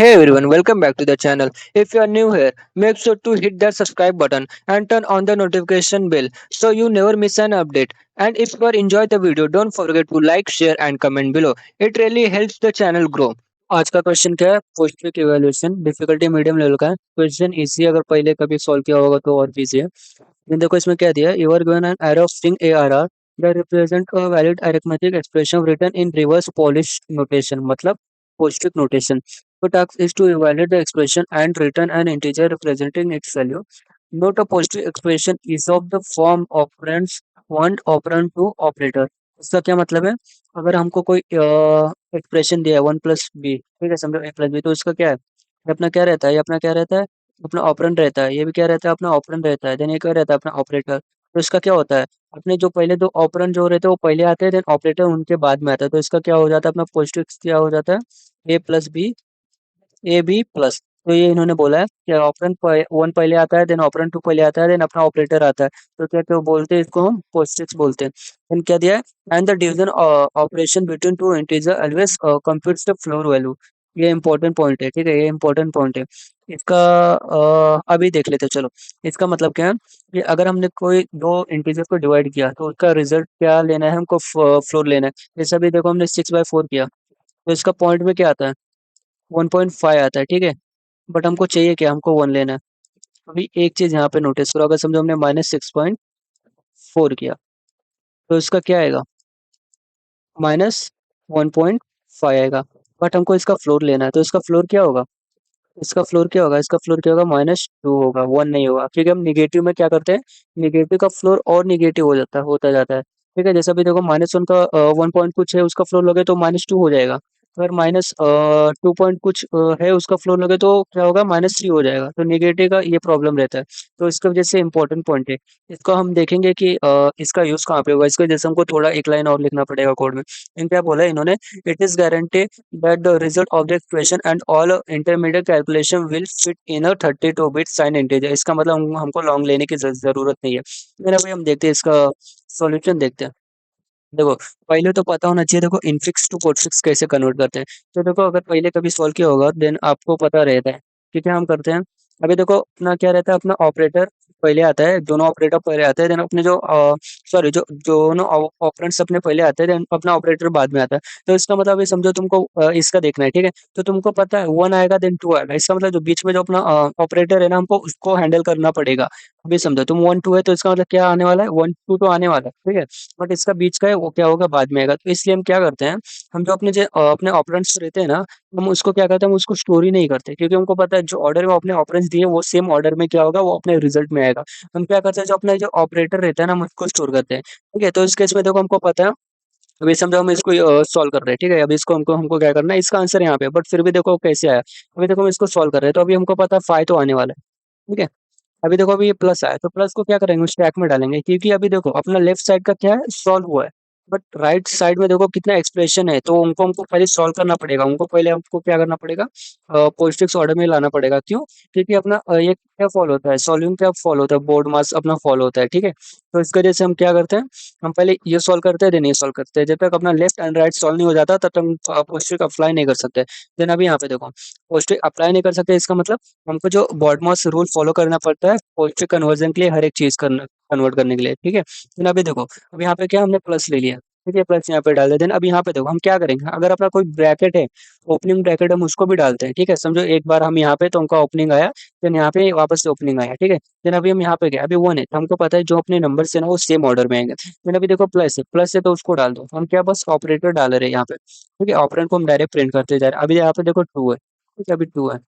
Hey everyone, welcome back to the channel. If you are new here, make sure to hit that subscribe button and turn on the notification bell so you never miss an update. And if you are enjoyed the video, don't forget to like, share and comment below. It really helps the channel grow. आज का question क्या है? Post quick evaluation difficulty medium level का है। Question easy अगर पहले कभी solve किया होगा तो और भी इजी है। लेकिन देखो इसमें क्या दिया है, you are given an array of string ARR that represent a valid arithmetic expression written in reverse Polish notation मतलब पोस्टफिक notation. The task is to evaluate the expression and return an integer representing its value. Note a positive expression is of the form operands one operand to operator. इसका क्या मतलब है? अगर हमको कोई expression दिया है वन प्लस बी, ठीक है, समझो ए प्लस बी, तो इसका क्या है? ये अपना क्या रहता है? ये अपना क्या रहता है? अपना ऑपरेंड रहता है। ये भी क्या रहता है? अपना ऑपरेंड रहता है। देन ये क्या रहता है? अपना ऑपरेटर। तो इसका क्या होता है? अपने जो पहले दो ऑपरेंड जो रहते हैं वो पहले आते हैं, देन ऑपरेटर उनके बाद में आता है। तो इसका क्या हो जाता है? अपना पॉजिटिव क्या हो जाता है? A plus B, A B plus. तो ये इन्होंने बोला है कि ऑपरेंड वन पहले आता है, देन ऑपरेंड टू पहले आता है, देन अपना ऑपरेटर आता है। तो क्या क्या बोलते हैं इसको? हम पोस्टिक्स बोलते हैं। देन क्या दिया है? And the division operation between two integer always computes the floor value. ये इंपॉर्टेंट पॉइंट है, ठीक है, ये इंपॉर्टेंट पॉइंट है। इसका अभी देख लेते हैं, चलो। इसका मतलब क्या है कि अगर हमने कोई दो इंटीजर को डिवाइड किया तो उसका रिजल्ट क्या लेना है? हमको फ्लोर लेना है। जैसे अभी देखो हमने 6/4 किया, तो इसका पॉइंट में क्या आता है? 1.5 आता है, ठीक है। बट हमको चाहिए क्या? हमको 1 लेना है। अभी एक चीज यहाँ पे नोटिस करो, अगर समझो हमने -6.4 किया, तो इसका क्या आएगा? -1.5 आएगा। बट हमको इसका फ्लोर लेना है, तो इसका फ्लोर क्या होगा? इसका फ्लोर क्या होगा? इसका फ्लोर क्या होगा? -2 होगा, 1 नहीं होगा, क्योंकि हम निगेटिव में क्या करते हैं? निगेटिव का फ्लोर और निगेटिव हो जाता है, होता जाता है। ठीक है, जैसे अभी देखो -1 का 1 पॉइंट कुछ है, उसका फ्लोर लगे तो -2 हो जाएगा। अगर -2 पॉइंट कुछ है, उसका फ्लोर लगे तो क्या होगा? -3 हो जाएगा। तो निगेटिव का ये प्रॉब्लम रहता है। तो इसकी वजह से इंपॉर्टेंट पॉइंट है। इसको हम देखेंगे कि इसका यूज कहाँ पे होगा। इसकी वजह से हमको थोड़ा एक लाइन और लिखना पड़ेगा कोड में। क्या बोला है इन्होंने? It is guarantee that the result of the equation and all intermediate calculation will fit in a 32 bit sign integer। इसका मतलब हमको लॉन्ग लेने की जरूरत नहीं है। मेरा भाई हम देखते हैं इसका सॉल्यूशन देखते हैं। देखो, पहले तो पता होना चाहिए, देखो इनफिक्स टू पोस्टफिक्स कैसे कन्वर्ट करते हैं। तो देखो अगर पहले कभी सॉल्व किया होगा देन आपको पता रहता है कि क्या हम करते हैं। अभी देखो अपना क्या रहता है? अपना ऑपरेटर पहले आता है, दोनों ऑपरेटर पहले आते हैं, देन अपने जो सॉरी जो दोनों ऑपरेंड्स अपने पहले आते हैं, देन अपना ऑपरेटर बाद में आता है। तो इसका मतलब ये समझो तुमको इसका देखना है, ठीक है। तो तुमको पता है 1 आएगा देन 2 आएगा। इसका मतलब जो बीच में जो अपना ऑपरेटर है ना, हमको उसको हैंडल करना पड़ेगा। अभी समझो तुम 1 2 है, तो इसका मतलब क्या आने वाला है? 1 2 तो आने वाला है, ठीक है। बट इसका बीच का है वो क्या होगा? बाद में आएगा। तो इसलिए हम क्या करते हैं, हम जो अपने ऑपरेंड्स रहते हैं ना, हम उसको क्या करते हैं? हम उसको स्टोर ही नहीं करते, क्योंकि हमको पता है जो ऑर्डर में अपने ऑपरेंड्स दिए वो सेम ऑर्डर में क्या होगा? वो अपने रिजल्ट में आएगा। हम क्या करते हैं, जो अपना जो ऑपरेटर रहता है ना, हम उसको स्टोर करते हैं, ठीक है। तो इस केस में देखो हमको पता है, अभी समझो हम इसको सॉल्व कर रहे हैं, ठीक है। अभी इसको हमको हमको क्या करना है? इसका आंसर यहाँ पे, बट फिर भी देखो कैसे आया। अभी देखो हम इसको सॉल्व कर रहे हैं, तो अभी हमको पता है 5 तो आने वाला है, ठीक है। अभी देखो अभी ये प्लस आया, तो प्लस को क्या करेंगे? स्टैक में डालेंगे, क्योंकि अभी देखो अपना लेफ्ट साइड का क्या है? सॉल्व हुआ है। बट राइट साइड में देखो कितना एक्सप्रेशन है, तो उनको हमको पहले सॉल्व करना पड़ेगा। उनको पहले हमको क्या करना पड़ेगा? पोस्टिक्स ऑर्डर में लाना पड़ेगा। क्यों? क्योंकि अपना ये क्या फॉलो होता है? सॉल्विंग क्या फॉलो होता है? बोर्ड मास अपना फॉलो होता है, ठीक है। तो इसकी वजह से हम क्या करते हैं? हम पहले ये सॉल्व करते हैं, देन ये सॉल्व करते हैं। जब तक अपना लेफ्ट एंड राइट सॉल्व नहीं हो जाता, तब तक हम पोस्टिक अप्लाई नहीं कर सकते। देन अभी यहाँ पे देखो पोस्टिक अप्लाई नहीं कर सकते, इसका मतलब हमको जो बॉडमॉस रूल फॉलो करना पड़ता है पोस्टिक कन्वर्जन के लिए, हर एक चीज करना कन्वर्ट करने के लिए, ठीक है। लेकिन अभी देखो, अब यहाँ पे क्या हमने प्लस ले लिया, ठीक है, प्लस यहाँ पे डाल देते हैं। अब यहाँ पे देखो हम क्या करेंगे, अगर अपना कोई ब्रैकेट है, ओपनिंग ब्रैकेट, हम उसको भी डालते हैं, ठीक है। समझो एक बार हम यहाँ पे तो उनका ओपनिंग आया, देन यहाँ पे वापस से ओपनिंग आया, ठीक है। देन अभी हम यहाँ पे गए, अभी 1 है, तो हमको पता है जो अपने नंबर से ना वो सेम ऑर्डर में आएंगे। देन अभी देखो प्लस है तो उसको डाल दो। हम क्या बस ऑपरेटर डाल रहे हैं यहाँ पे, ठीक है। ऑपरेंड को हम डायरेक्ट प्रिंट करते जा रहे हैं। अभी यहाँ पे देखो 2 है, ठीक है, अभी 2 है।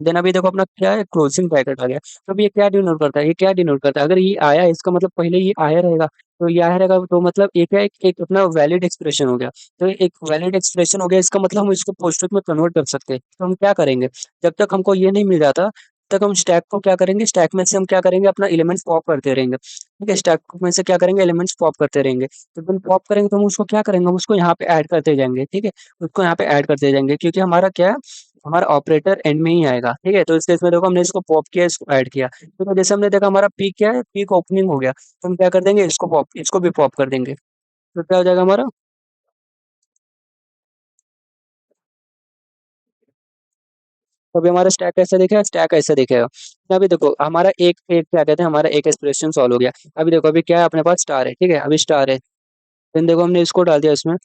देन अभी देखो अपना क्या है? क्लोजिंग ब्रैकेट आ गया। तो अभी ये क्या डिनोट करता है? ये क्या डिनोट करता है? अगर ये आया है, इसका मतलब पहले ये आया रहेगा। तो ये आया रहेगा तो मतलब ये क्या है? एक अपना वैलिड एक्सप्रेशन हो गया। तो एक वैलिड एक्सप्रेशन हो गया, इसका मतलब हम इसको पोस्टफिट में कन्वर्ट कर सकते हैं। तो हम क्या करेंगे? जब तक हमको ये नहीं मिल जाता तक हम स्टैक को क्या करेंगे? स्टैक में से हम क्या करेंगे? अपना एलिमेंट्स पॉप करते रहेंगे, ठीक है। स्टैक में से क्या करेंगे? एलिमेंट्स पॉप करते रहेंगे। तो जब पॉप करेंगे तो हम उसको क्या करेंगे? हम उसको यहाँ पे ऐड करते जाएंगे, ठीक है। उसको यहाँ पे ऐड करते जाएंगे, क्योंकि हमारा क्या है? हमारा ऑपरेटर एंड में ही आएगा, ठीक है। तो इस केस में देखो हमने इसको पॉप किया, इसको ऐड किया, तो जैसे हमने देखा हमारा पीक क्या है? पीक ओपनिंग हो गया। तो हम क्या कर देंगे? इसको भी पॉप कर देंगे। तो क्या हो जाएगा हमारा? तो अभी हमारा स्टैक कैसा दिखेगा, स्टैक ऐसा दिखेगा। अभी देखो हमारा एक एक क्या कहते हैं, हमारा एक एक्सप्रेशन सॉल्व हो गया। अभी देखो अभी क्या है, अपने पास स्टार है, ठीक है, अभी स्टार है, देन देखो हमने इसको डाल दिया इसमें।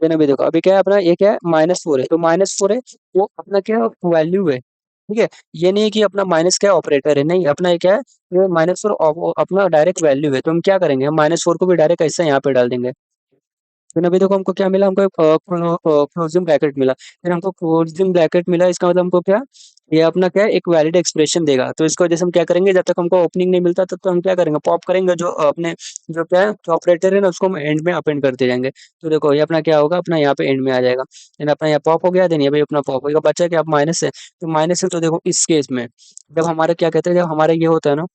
देन अभी देखो अभी क्या है, अपना ये क्या है, -4 है, तो -4 है, वो अपना क्या वैल्यू है, ठीक है। ये नहीं है कि अपना माइनस क्या ऑपरेटर है, नहीं, अपना ये क्या है, ये -4 अपना डायरेक्ट वैल्यू है। तो हम क्या करेंगे, हम -4 को भी डायरेक्ट ऐसे यहाँ पे डाल देंगे। फिर अभी देखो हमको क्या मिला, हमको एक क्लोजिंग ब्रैकेट मिला। फिर हमको क्लोजिंग ब्रैकेट मिला, इसका मतलब हमको क्या, ये अपना क्या है, एक वैलिड एक्सप्रेशन देगा। तो इसको जैसे हम क्या करेंगे, जब तक हमको ओपनिंग नहीं मिलता तब तक हम क्या करेंगे, पॉप करेंगे, जो अपने जो क्या है, जो ऑपरेटर है ना, उसको हम एंड में अपेंड करते जाएंगे। तो देखो ये अपना क्या होगा, अपना यहाँ पे एंड में आ जाएगा। देन अपना यहाँ पॉप हो गया, देन ये भी अपना पॉप होगा। बचा क्या, अब माइनस है, तो माइनस है, तो देखो इस केस में जब हमारे क्या कहते हैं, जब हमारे ये होता है ना,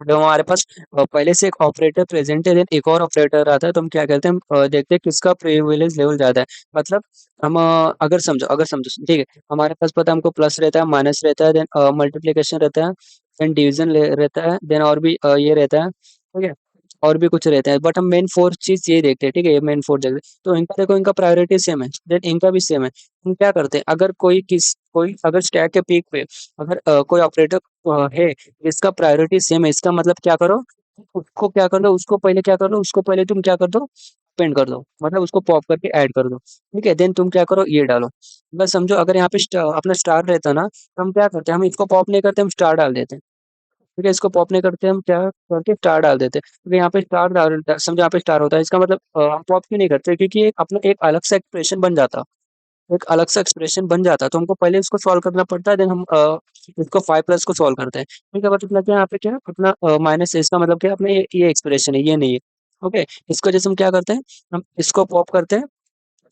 जब हमारे पास पहले से एक ऑपरेटर प्रेजेंट है, देन एक और ऑपरेटर आता है, तो हम क्या करते हैं, हम देखते हैं किसका प्रिविलेज लेवल ज्यादा है। मतलब हम अगर समझो ठीक है, हमारे पास पता है, हमको प्लस रहता है, माइनस रहता है, देन मल्टीप्लिकेशन रहता है, देन डिवीजन रहता है, देन और भी ये रहता है, ठीक है, और भी कुछ रहता है, बट हम मेन फोर चीज ये देखते हैं, ठीक है, ये मेन फोर देखते हैं। तो इनका देखो, इनका प्रायोरिटी सेम है, देन इनका भी सेम है। हम क्या करते हैं, अगर कोई अगर स्टैक के पीक पे अगर कोई ऑपरेटर है, इसका प्रायोरिटी सेम है, इसका मतलब क्या करो, उसको क्या कर दो, उसको पहले क्या कर दो, उसको पहले तुम क्या कर दो, पेंड कर दो, मतलब उसको पॉप करके ऐड कर दो, ठीक है। देन तुम क्या करो, ये डालो। बस समझो, अगर यहाँ पे अपना स्टार रहता ना, तो हम क्या करते हैं, हम इसको पॉप नहीं करते, हम स्टार डाल देते हैं, ठीक है। इसको पॉप नहीं करते, हम क्या करते, स्टार डाल देते हैं, क्योंकि यहाँ पे स्टार डाल, समझो यहाँ पे स्टार होता है, इसका मतलब हम पॉप क्यों नहीं करते, क्योंकि ये अपना एक अलग सा एक्सप्रेशन बन जाता, एक अलग सा एक्सप्रेशन बन जाता, तो हमको पहले इसको सॉल्व करना पड़ता है, देन हम इसको 5 प्लस को सॉल्व करते हैं, ठीक है। मतलब क्या यहाँ पे क्या है, अपना माइनस, इसका मतलब क्या है, अपना ये एक्सप्रेशन है, ये नहीं है, ओके। इसको जैसे हम क्या करते हैं, हम इसको पॉप करते हैं,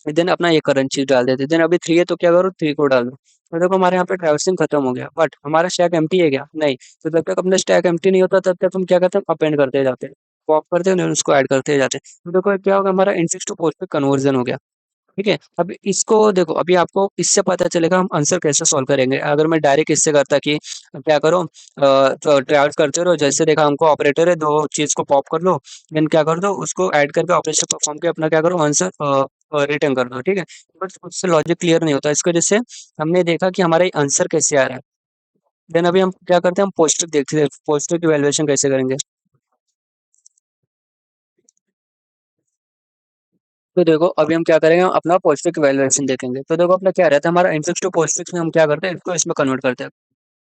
देन अपना ये करंट चीज डाल देते हैं। देन अभी 3 है, तो क्या करो, 3 को डाल दो। तो देखो हमारे यहाँ पे ट्रैवर्सिंग खत्म हो गया, बट हमारा स्टैक एम्प्टी है क्या, नहीं। तो जब तक अपना स्टैक एम्प्टी नहीं होता, तब तक हम क्या करते हैं, अपेंड करते जाते हैं, पॉप करते हैं, then उसको ऐड करते जाते हैं। तो देखो क्या होगा, हमारा इनफिक्स टू पोस्ट पे कन्वर्जन हो गया, ठीक है। अब इसको देखो, अभी आपको इससे पता चलेगा हम आंसर कैसे सॉल्व करेंगे। अगर मैं डायरेक्ट इससे करता कि क्या करो, तो ट्रायल्स करते रहो, जैसे देखा हमको ऑपरेटर है, दो चीज को पॉप कर लो, देन क्या कर दो, उसको ऐड करके ऑपरेशन परफॉर्म के अपना क्या करो, आंसर रिटर्न कर दो, ठीक है। बट उससे लॉजिक क्लियर नहीं होता, इसकी वजह से हमने देखा कि हमारा आंसर कैसे आ रहा है। देन अभी हम क्या करते हैं, हम पोस्टर देखते हैं, पोस्टर की वैल्यूएशन कैसे करेंगे। तो देखो अभी हम क्या करेंगे, हम अपना पॉजिटिव वैल्यूएशन देखेंगे। तो देखो अपना क्या रहता है, हमारा इनफिक्स टू पॉजिटिव में हम क्या करते हैं, इसको इसमें कन्वर्ट करते हैं।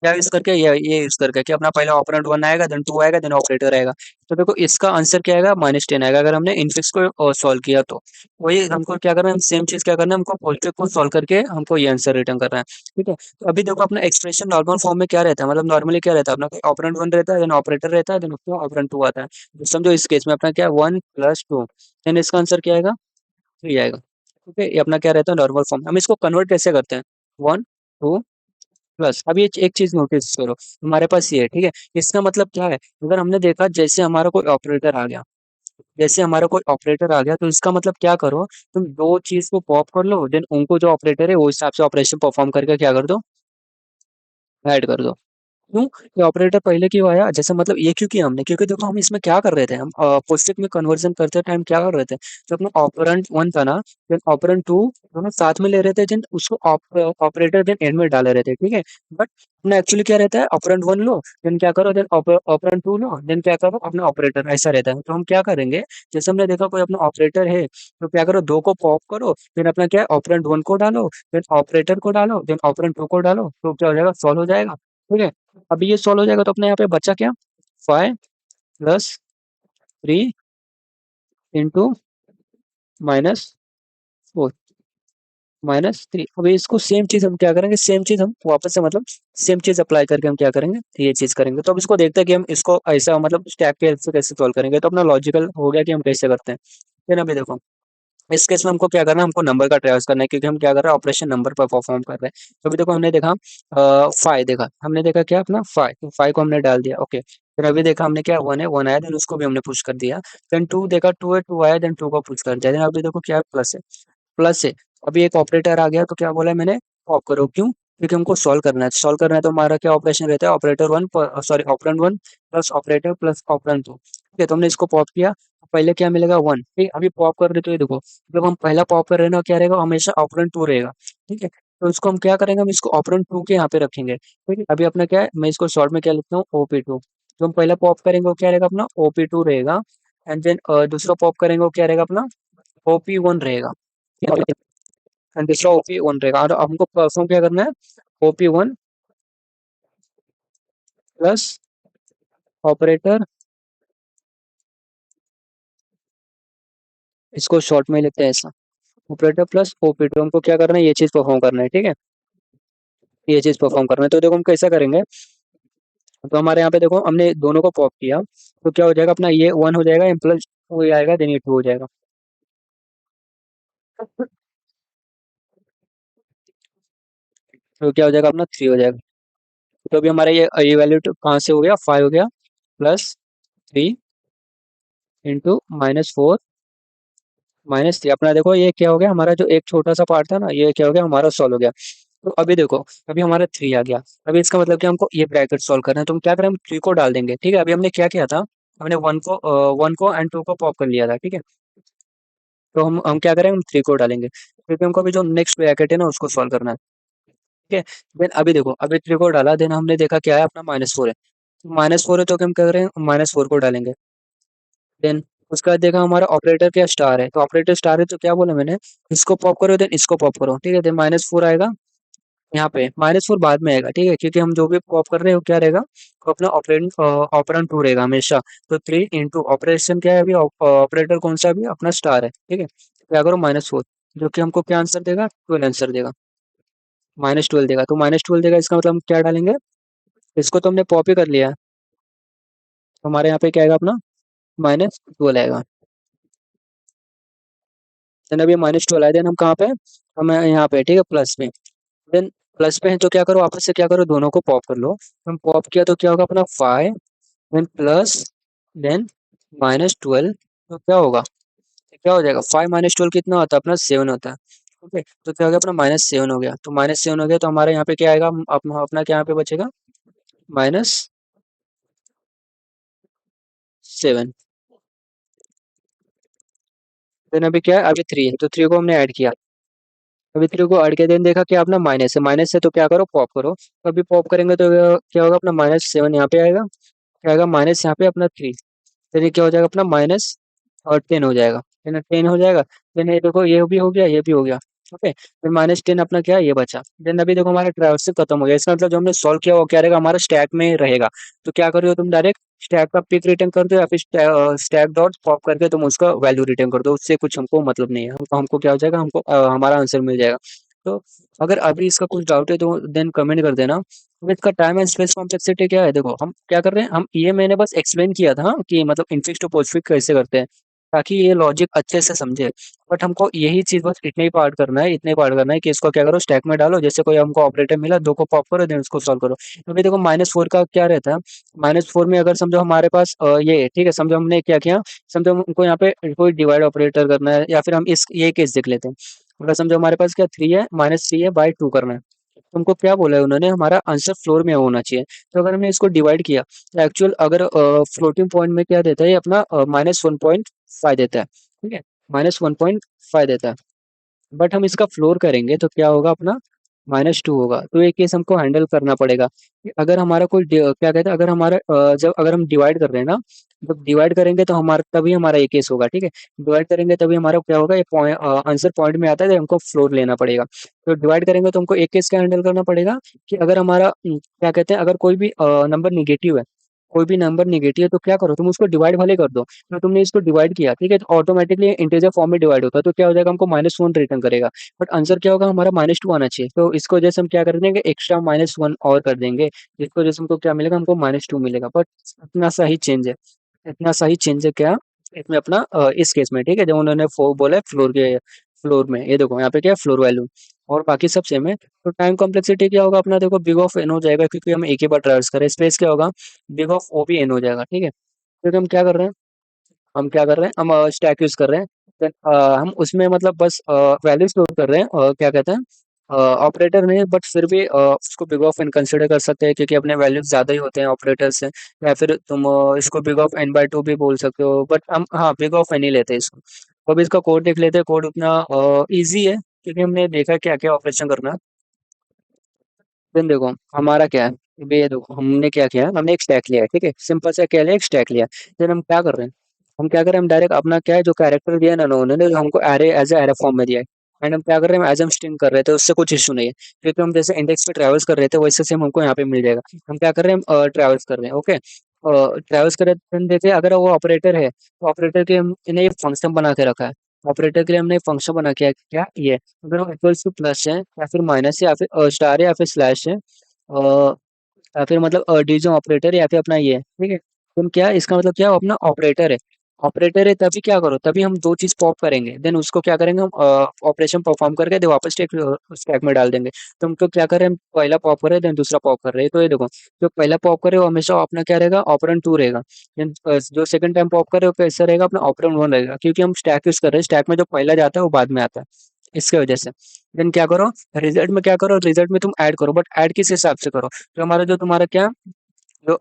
क्या यूज करके, ये यूज करके कि अपना पहला ऑपरेंड 1 आएगा, देन 2 आएगा, देन ऑपरेटर आएगा। तो देखो इसका आंसर क्या आएगा, -10 आएगा, अगर हमने इनफिक्स को सॉल्व किया तो। वही हमको क्या करना है, सेम चीज क्या करना है, हमको पॉजिटिव को सॉल्व करके हमको ये आंसर रिटर्न करना है, ठीक है। तो अभी देखो अपना एक्सप्रेशन नॉर्मल फॉर्म में क्या रहता है, मतलब नॉर्मली क्या रहता है, अपना ऑपरेंड 1 रहता है, देन ऑपरेटर रहता है, देन उसका ऑपरेंड 2 आता है। तो समझो इस केस में अपना क्या 1 + 2, देन इसका आंसर क्या आएगा, 3 आएगा, ठीक है। ये अपना क्या रहता है, नॉर्मल फॉर्म। हम इसको कन्वर्ट कैसे करते हैं, 1 2 प्लस। अब ये एक चीज नोटिस करो, हमारे पास ये है, ठीक है। इसका मतलब क्या है, अगर हमने देखा जैसे हमारा कोई ऑपरेटर आ गया, जैसे हमारा कोई ऑपरेटर आ गया, तो इसका मतलब क्या करो, तुम दो चीज को पॉप कर लो, देन उनको जो ऑपरेटर है वो हिसाब से ऑपरेशन परफॉर्म करके क्या कर दो, ऐड कर दो। क्यों, ये ऑपरेटर पहले क्यों आया, जैसे मतलब ये क्यों किया हमने, क्योंकि देखो हम इसमें क्या कर रहे थे, हम पोस्टिक में कन्वर्जन करते टाइम क्या कर रहे थे, जो अपना ऑपरेंड 1 था ना, देन ऑपरेंड 2 दोनों साथ में ले रहे थे, देन उसको ऑपरेटर देन एंड में डाले रहते, ठीक है। बट अपना एक्चुअली क्या रहता है, ऑपरेंड 1 लो, देन क्या करो, देन ऑपरेंड 2 लो, देन क्या करो, अपना ऑपरेटर, ऐसा रहता है। तो हम क्या करेंगे, जैसे हमने देखा कोई अपना ऑपरेटर है, तो क्या करो, दो को पॉप करो, फिर अपना क्या है, ऑपरेंड 1 को डालो, देन ऑपरेटर को डालो, देन ऑपरेंड 2 को डालो, तो क्या हो जाएगा, सॉल्व हो जाएगा, ठीक है। अभी ये सॉल्व हो जाएगा, तो अपने यहाँ पे बचा क्या, 5 + 3 इंटू -4 -3। अभी इसको सेम चीज हम क्या करेंगे, सेम चीज हम वापस से मतलब सेम चीज अप्लाई करके हम क्या करेंगे, ये चीज करेंगे। तो अब इसको देखते हैं कि हम इसको ऐसा मतलब स्टेप के से कैसे सॉल्व करेंगे। तो अपना लॉजिकल हो गया कि हम कैसे करते हैं, फिर अभी देखो इस केस में हमको क्या करना है, हमको नंबर का ट्रेवर्स करना है, क्योंकि हम क्या कर रहे हैं, ऑपरेशन नंबर पर परफॉर्म कर रहे हैं। तो अभी देखो हमने देखा 5 देखा, हमने देखा क्या, अपना 5, तो 5 को हमने डाल दिया, ओके। फिर अभी देखा हमने क्या, 1 है, 1 आया, देन उसको भी हमने पुश कर दिया। देन 2 देखा, 2 है, 2 आया, देन 2 को पुश कर दिया। देन अभी देखो क्या है, प्लस है, प्लस है। अभी एक ऑपरेटर आ गया, तो क्या बोला मैंने, पॉप करो, क्यों, क्योंकि हमको सॉल्व करना है। सॉल्व करना है तो हमारा क्या ऑपरेशन रहता है, operator 1 sorry operand 1 plus operator plus operand 2, ठीक है। तो हमने इसको पॉप किया। पहले क्या मिलेगा 1, ठीक है। अभी पॉप कर रहे तो ये देखो, जब हम पहला पॉप कर रहे हैं ना, क्या रहेगा, हमेशा ऑपरेंड 2 रहेगा, ठीक है। तो इसको हम क्या करेंगे, हम इसको ऑपरेंड 2 के यहाँ पे रखेंगे, ठीक है। अभी अपना क्या है, मैं इसको शॉर्ट में क्या लिखता हूँ, OP2। जो हम पहला पॉप करेंगे वो क्या रहेगा अपना, OP2 रहेगा। एंड देन दूसरा पॉप करेंगे वो क्या रहेगा अपना, OP1 रहेगा, एंड दूसरा OP1 रहेगा। और हमको परफॉर्म क्या करना है, OP1 प्लस ऑपरेटर, इसको शॉर्ट में लिखते हैं ऐसा, ऑपरेटर प्लस OP2, हमको क्या करना है, ये चीज परफॉर्म करना है, ठीक है। ये चीज परफॉर्म करना है, तो देखो हम कैसा करेंगे। तो हमारे यहाँ पे देखो, हमने दोनों को पॉप किया, तो क्या हो जाएगा अपना, ये 1 हो जाएगा, प्लस 2 आएगा, देन ये 2 हो जाएगा। तो क्या हो जाएगा अपना, 3 हो जाएगा। तो अभी हमारा ये वैल्यू कहाँ से हो गया, 5 हो गया, प्लस 3 इंटू -4 -3। अपना देखो ये क्या हो गया, हमारा जो एक छोटा सा पार्ट था ना, ये क्या हो गया, हमारा सॉल्व हो गया। तो अभी देखो, अभी हमारा 3 आ गया। अभी इसका मतलब कि हमको ये ब्रैकेट सॉल्व करना है, तो हम क्या करें, हम 3 को डाल देंगे, ठीक है। अभी हमने क्या किया था, हमने 1 को एंड 2 को पॉप कर लिया था, ठीक है। तो हम क्या करेंगे, हम 3 को डालेंगे, क्योंकि हमको अभी जो नेक्स्ट ब्रैकेट है ना, उसको सॉल्व करना है, ठीक है। देन अभी देखो, अभी 3 को डाला, देन हमने देखा क्या है अपना, -4 है। -4 है तो हम क्या करें, -4 को डालेंगे। देन उसका देखा हमारा ऑपरेटर क्या, स्टार है, तो ऑपरेटर स्टार है तो क्या बोला मैंने, इसको पॉप करो, देन इसको पॉप करो, ठीक है। देन -4 आएगा यहाँ पे, -4 बाद में आएगा, ठीक है, क्योंकि हम जो भी पॉप कर रहे हैं वो क्या रहेगा, तो अपना ऑपरेंड 2 रहेगा हमेशा। तो 3 इंटू ऑपरेशन क्या है, अभी ऑपरेटर कौन सा, अभी अपना स्टार है, ठीक है। क्या करो, -4, जो कि हमको क्या आंसर देगा, 12 आंसर देगा, -12 देगा। तो -12 देगा, इसका मतलब हम क्या डालेंगे, इसको तो हमने कॉपी कर लिया है, तो हमारे यहाँ पे क्या आएगा अपना, -12 आएगा। देन अभी -12 आए, देन हम कहाँ पे हैं? हम यहाँ पे, ठीक है, प्लस में। देन प्लस पे है तो क्या करो, आपस से क्या करो, दोनों को पॉप कर लो। हम पॉप किया तो क्या होगा अपना, 5, देन प्लस, देन -12, तो क्या होगा, क्या हो जाएगा, 5 -12 कितना होता है अपना, 7 होता है, ओके। तो क्या हो गया अपना, -7 हो गया। तो -7 हो गया, तो हमारे यहाँ पे क्या आएगा, अपना क्या यहाँ पे बचेगा, -7। देन अभी क्या है, अभी 3 है, तो 3 को हमने ऐड किया। अभी 3 को ऐड किया, देन देखा कि अपना माइनस है, तो क्या करो, पॉप करो। तो अभी पॉप करेंगे तो क्या होगा अपना, -7 यहाँ पे आएगा, क्या आएगा, माइनस यहाँ पे अपना 3। फिर ये क्या हो जाएगा अपना, माइनस और 10 हो जाएगा, है ना, 10 हो जाएगा। देन ये देखो, ये भी हो गया, ये भी हो गया, ओके। फिर -10 अपना क्या है, ये बचा। देन अभी देखो, हमारा ट्रावर्सिंग खत्म हो गया, इसका मतलब जो हमने सॉल्व किया वो क्या रहेगा, हमारा स्टैक में रहेगा। तो क्या करो तुम, डायरेक्ट स्टैक का पिक रिटर्न कर दो, या फिर स्टैक डॉट पॉप करके तुम उसका वैल्यू रिटर्न कर दो, उससे कुछ हमको मतलब नहीं है। हमको क्या हो जाएगा, हमको हमारा आंसर मिल जाएगा। तो अगर अभी इसका कुछ डाउट है तो देन कमेंट कर देना। अब इसका टाइम एंड स्पेस कॉम्प्लेक्सिटी क्या है, देखो हम क्या कर रहे हैं, हम ये मैंने बस एक्सप्लेन किया था कि मतलब इनफिक्स टू पोस्टफिक्स कैसे करते हैं, ताकि ये लॉजिक अच्छे से समझे। बट हमको यही चीज बस इतने ही पार्ट करना है कि इसको क्या करो, स्टैक में डालो, जैसे कोई हमको ऑपरेटर मिला, 2 को पॉप करो, देन उसको सॉल्व करो। अभी देखो, -4 का क्या रहता है, -4 में अगर समझो हमारे पास ये है, ठीक है, समझो हमने क्या किया, समझो हमको यहाँ पे कोई डिवाइड ऑपरेटर करना है, या फिर हम इस ये केस देख लेते हैं। अगर समझो हमारे पास क्या 3 है, -3 है बाई 2 करना है। तुमको क्या बोला है उन्होंने, हमारा आंसर फ्लोर में होना चाहिए। तो अगर हमने इसको डिवाइड किया, तो एक्चुअल अगर फ्लोटिंग पॉइंट में क्या देता है, ये अपना -1.5 देता है, ठीक है, -1.5 देता है। बट हम इसका फ्लोर करेंगे तो क्या होगा अपना, -2 होगा। तो ये केस हमको हैंडल करना पड़ेगा कि अगर हमारा कोई क्या कहते हैं, अगर हमारा जब अगर हम डिवाइड कर रहे हैं ना, जब डिवाइड करेंगे तो हमारा तभी हमारा ये केस होगा, ठीक है। डिवाइड करेंगे तभी हमारा क्या होगा, ये पॉइंट आंसर पॉइंट में आता है, तो हमको फ्लोर लेना पड़ेगा। तो डिवाइड करेंगे तो हमको एक केस क्या हैंडल करना पड़ेगा, कि अगर हमारा क्या कहते हैं, अगर कोई भी नंबर निगेटिव है, कोई भी नंबर निगेटिव है, तो क्या करो तुम, उसको डिवाइड भले कर दो। तो तुमने इसको डिवाइड किया, ठीक है, तो ऑटोमेटिकली इंटीजर फॉर्म में डिवाइड होता है, तो क्या हो जाएगा, हमको -1 रिटर्न करेगा। बट आंसर क्या होगा, हमारा -2 आना चाहिए। तो इसको जैसे हम क्या कर देंगे, एक्स्ट्रा -1 और कर देंगे, जिसको जैसे हमको क्या मिलेगा, हमको -2 मिलेगा। बट इतना सही चेंज है, इतना सही चेंज है क्या इसमें अपना, इस केस में, ठीक है, जब उन्होंने बोला है फ्लोर में, ये देखो यहाँ पे क्या है, फ्लोर वैल्यू, और बाकी सब सेम है। तो टाइम कॉम्प्लेक्सिटी क्या होगा अपना, देखो बिग ऑफ एन हो जाएगा, क्योंकि हम एक ही बार ट्रावर्स करें। स्पेस क्या होगा, बिग ऑफ ओ भी एन हो जाएगा, ठीक है। क्योंकि हम क्या कर रहे हैं, हम स्टैक यूज कर रहे हैं। Then, हम उसमें मतलब बस वैल्यू स्टोर कर रहे हैं, क्या कहते हैं, ऑपरेटर नहीं, बट फिर भी उसको बिग ऑफ एन कंसिडर कर सकते हैं, क्योंकि अपने वैल्यूज ज़्यादा ही होते हैं ऑपरेटर से। या फिर तुम इसको big of n by two भी बोल सकते हो, बट हम हाँ बिग ऑफ एन ही लेते हैं इसको। तो अभी इसका कोड देख लेते हैं। कोड उतना ईजी है, क्योंकि हमने देखा क्या क्या ऑपरेशन करना है। देन देखो हमारा क्या है। अभी ये देखो हमने क्या किया है, हमने एक स्टैक लिया है, ठीक है, सिंपल सा क्या लिया, एक स्टैक लिया है। देन हम क्या कर रहे हैं, हम क्या कर रहे हैं, हम डायरेक्ट अपना क्या है जो कैरेक्टर दिया है ना उन्होंने, जो हमको एरे एज एरे फॉर्म में दिया है। एंड हम क्या कर रहे हैं, एज हम स्ट्रिंग कर रहे थे, उससे कुछ इशू नहीं है, क्योंकि हम जैसे इंडेक्स पे ट्रैवल्स कर रहे थे वैसे सेम हमको यहाँ पे मिल जाएगा। हम क्या कर रहे हैं, हम ट्रैवल्स कर रहे हैं, ओके। ट्रैवल्स कर रहे हैं, देखिए अगर वो ऑपरेटर है तो ऑपरेटर के इन्हें एक फंक्शन बना के रखा है। ऑपरेटर के लिए हमने एक फंक्शन बना के क्या ये, अगर वो इक्वल्स टू प्लस है या फिर माइनस है या फिर स्टार है या फिर स्लैश है, या फिर मतलब डिवीजन ऑपरेटर या फिर अपना ये है, ठीक है। तुम क्या इसका मतलब क्या, वो अपना ऑपरेटर है। ऑपरेटर है तभी क्या करो, तभी हम दो चीज पॉप करेंगे, देन उसको क्या करेंगे हम ऑपरेशन परफॉर्म करके दे वापस स्टैक में डाल देंगे। तुम तो क्या करें, हम पहला पॉप कर रहे हैं देन दूसरा पॉप कर रहे हैं, तो ये देखो जो पहला पॉप करे वो हमेशा अपना क्या रहेगा, ऑपरेंड टू रहेगा। देन जो सेकंड टाइम पॉप करे वो कैसा रहेगा, अपना ऑपरेंड वन रहेगा, क्योंकि हम स्टैक यूज कर रहे हैं, स्टैक में जो पहला जाता है वो बाद में आता है, इसके वजह से। देन क्या करो, रिजल्ट में क्या करो, रिजल्ट में तुम ऐड करो, बट ऐड किस हिसाब से करो, जो हमारा जो तुम्हारा क्या जो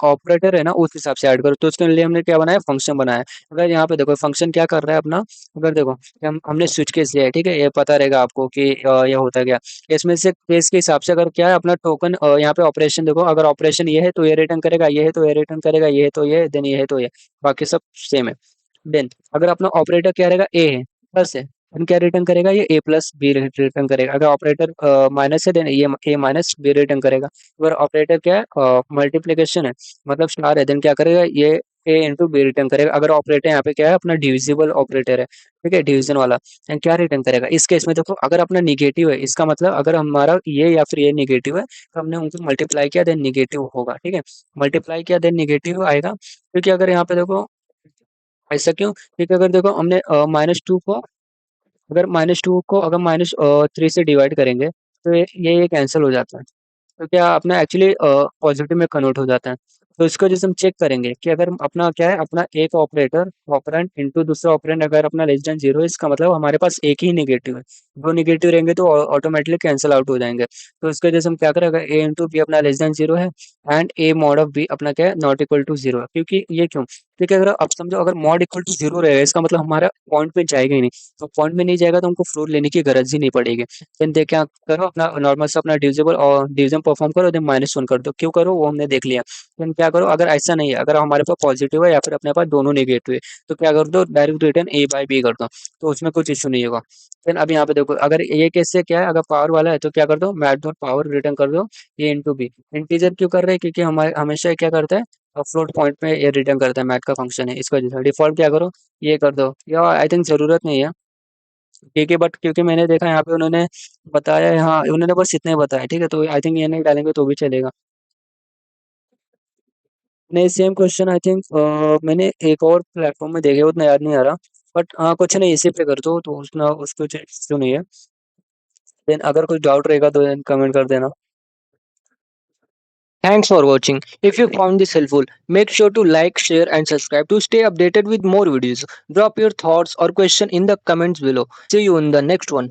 ऑपरेटर है ना उस हिसाब से ऐड करो। तो उसके लिए हमने क्या बनाया, फंक्शन बनाया है। अगर यहाँ पे देखो फंक्शन क्या कर रहा है अपना, अगर देखो कि हमने स्विच केस लिया है, ठीक है, ये पता रहेगा आपको कि ये होता क्या। इसमें से केस के हिसाब से अगर क्या है अपना टोकन, यहाँ पे ऑपरेशन देखो, अगर ऑपरेशन ये है तो ये रिटर्न करेगा, ये है तो ये रिटर्न करेगा, ये है तो ये, देन ये है तो ये, बाकी सब सेम है। देन अगर अपना ऑपरेटर क्या रहेगा, ए है, प्लस है, देन क्या रिटर्न करेगा, ये ए प्लस बी रिटर्न करेगा। अगर ऑपरेटर माइनस है, देन ये ए माइनस बी रिटर्न करेगा। अगर ऑपरेटर क्या है, मल्टीप्लीकेशन है, मतलब स्टार है, देन क्या करेगा, ये ए इंटू बी रिटर्न करेगा। अगर ऑपरेटर यहाँ पे क्या है, अपना डिविजिबल ऑपरेटर है, ठीक है, डिवीजन वाला, देन क्या रिटर्न करेगा। इस केस में देखो अगर अपना निगेटिव है, इसका मतलब अगर हमारा ये या फिर ये निगेटिव है तो हमने उनको मल्टीप्लाई किया देन निगेटिव होगा, ठीक है। मल्टीप्लाई किया देन निगेटिव आएगा, क्योंकि अगर यहाँ पे देखो ऐसा क्यों, क्योंकि अगर देखो हमने माइनस टू को अगर माइनस थ्री से डिवाइड करेंगे तो ये कैंसिल हो जाता है। तो क्या अपना एक्चुअली पॉजिटिव में कन्वर्ट हो जाता है। तो इसको जैसे हम चेक करेंगे कि अगर अपना क्या है, अपना एक ऑपरेटर ऑपरेंड इनटू दूसरा ऑपरेंड अगर अपना लेस देन जीरो है, इसका मतलब हमारे पास एक ही नेगेटिव है। दो नेगेटिव रहेंगे तो ऑटोमेटिकली कैंसिल आउट हो जाएंगे। तो इसको जैसे हम क्या करें, अगर ए इंटू बी अपना लेस देन जीरो है and a mod of b अपना क्या है, नॉट इक्वल टू जीरो है, क्योंकि ये क्यों, क्योंकि अगर अब समझो अगर मॉड इक्वल टू जीरो रहेगा इसका मतलब हमारा पॉइंट में जाएगा ही नहीं। तो पॉइंट में नहीं जाएगा तो हमको फ्लोर लेने की गरज ही नहीं पड़ेगी। देन देख क्या करो, अपना नॉर्मल से अपना डिविजिबल और डिवीजन परफॉर्म करो, देन माइनस वन कर दो। क्यों करो वो हमने देख लिया। देन क्या करो, अगर ऐसा नहीं है, अगर हमारे पास पॉजिटिव है या फिर अपने पास दोनों नेगेटिव है, तो क्या कर दो, direct return a by b कर दो, तो उसमें कुछ इशू नहीं होगा। देन अब यहाँ पे देखो अगर ये केस से क्या है, अगर पावर वाला है तो क्या कर दो, मैट डॉट पावर रिटर्न कर दो ए इंटू बी। इंटीजर क्यों कर रहे हैं, क्योंकि हमारे हमेशा ये क्या करता है, फ्लोट पॉइंट में ये रिटर्न करता है, मैथ का फंक्शन है, इसको वजह से डिफॉल्ट क्या करो, ये कर दो। या आई थिंक जरूरत नहीं है, क्योंकि बट क्योंकि मैंने देखा यहाँ पे उन्होंने बताया है, हाँ उन्होंने बस इतना ही बताया, ठीक है, तो आई थिंक ये नहीं डालेंगे तो भी चलेगा। नहीं सेम क्वेश्चन आई थिंक मैंने एक और प्लेटफॉर्म में देखे, उतना याद नहीं आ रहा, बट हाँ कुछ नहीं, इसी पे कर दो तो उतना उसको इश्यू नहीं है। देन अगर कोई डाउट रहेगा तो देन कमेंट कर देना। Thanks for watching. If you found this helpful, make sure to like, share, and subscribe to stay updated with more videos. Drop your thoughts or question in the comments below. See you in the next one.